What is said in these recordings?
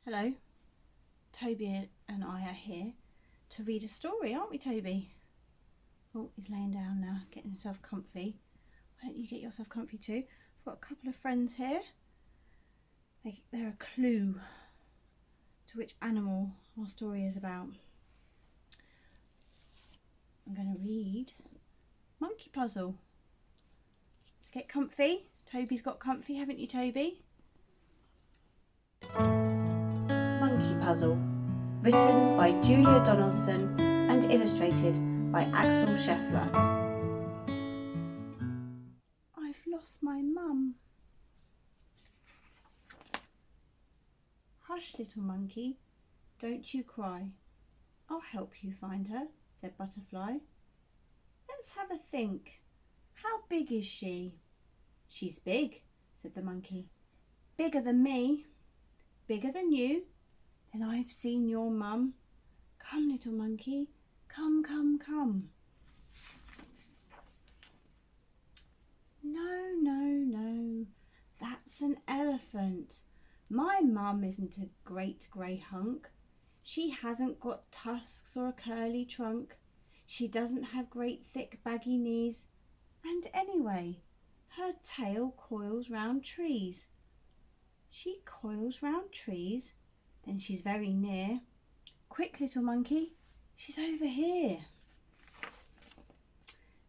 Hello, Toby and I are here to read a story, aren't we, Toby? Oh, he's laying down now, getting himself comfy. Why don't you get yourself comfy too? I've got a couple of friends here. They're a clue to which animal our story is about. I'm going to read Monkey Puzzle. Get comfy. Toby's got comfy, haven't you, Toby? Monkey Puzzle, written by Julia Donaldson and illustrated by Axel Scheffler. I've lost my mum. Hush, little monkey, don't you cry. I'll help you find her, said Butterfly. Let's have a think. How big is she? She's big, said the monkey. Bigger than me. Bigger than you? Then I've seen your mum. Come, little monkey, come, come, come. No, that's an elephant. My mum isn't a great grey hunk. She hasn't got tusks or a curly trunk. She doesn't have great thick baggy knees. And anyway, her tail coils round trees. She coils round trees? Then she's very near. Quick, little monkey, she's over here.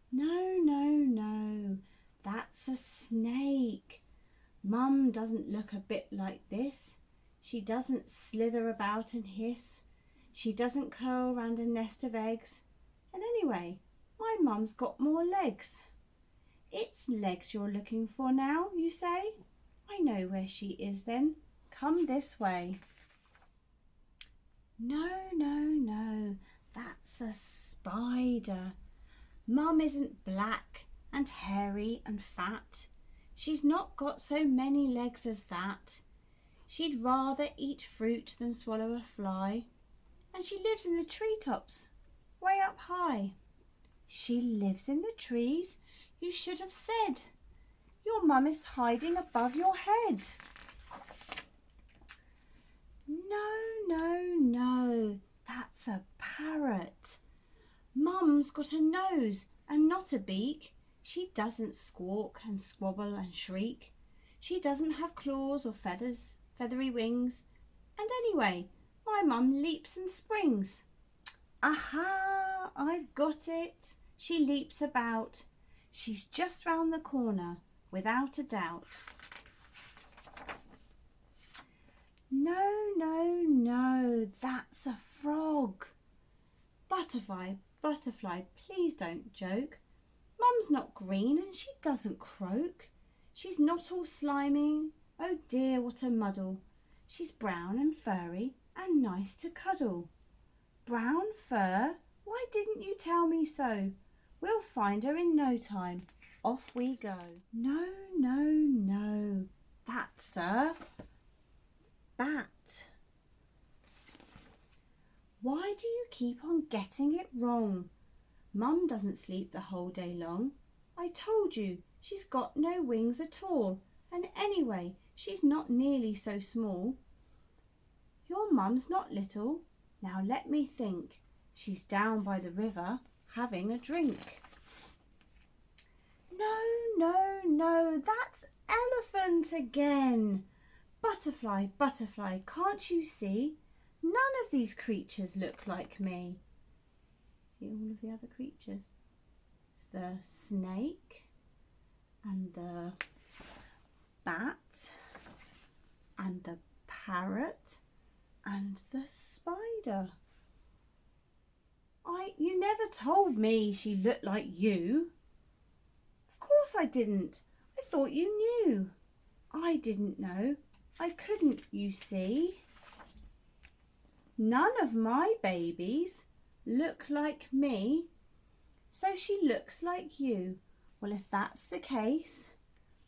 No, that's a snake. Mum doesn't look a bit like this. She doesn't slither about and hiss. She doesn't curl round a nest of eggs. And anyway, my mum's got more legs. It's legs you're looking for now, you say? I know where she is then. Come this way. No, that's a spider. Mum isn't black and hairy and fat. She's not got so many legs as that. She'd rather eat fruit than swallow a fly. And she lives in the treetops, way up high. She lives in the trees? You should have said. Your mum is hiding above your head. No, that's a parrot. Mum's got a nose and not a beak. She doesn't squawk and squabble and shriek. She doesn't have claws or feathery wings. And anyway, my mum leaps and springs. Aha, I've got it. She leaps about. She's just round the corner, without a doubt. No, that's a frog. Butterfly, please don't joke. Mum's not green and she doesn't croak. She's not all slimy. Oh dear, what a muddle. She's brown and furry and nice to cuddle. Brown fur? Why didn't you tell me so? We'll find her in no time. Off we go. No, that's a bat. Why do you keep on getting it wrong? Mum doesn't sleep the whole day long. I told you, she's got no wings at all. And anyway, she's not nearly so small. Your mum's not little. Now let me think. She's down by the river having a drink. No, that's elephant again. Butterfly, can't you see? None of these creatures look like me. See all of the other creatures? It's the snake and the bat and the parrot and the spider. You never told me she looked like you. Of course I didn't. I thought you knew. I didn't know. I couldn't, you see. None of my babies look like me, so she looks like you. Well, if that's the case,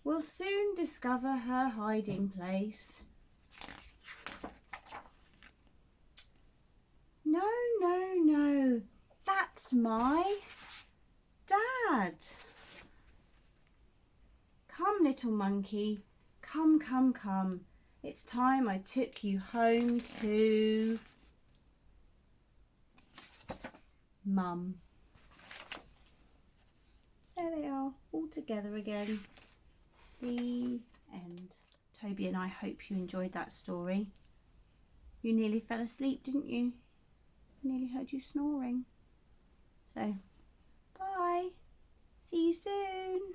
we'll soon discover her hiding place. No, that's my dad. Come, little monkey, come. It's time I took you home to Mum. There they are, all together again. The end. Toby and I hope you enjoyed that story. You nearly fell asleep, didn't you? I nearly heard you snoring. So, bye. See you soon.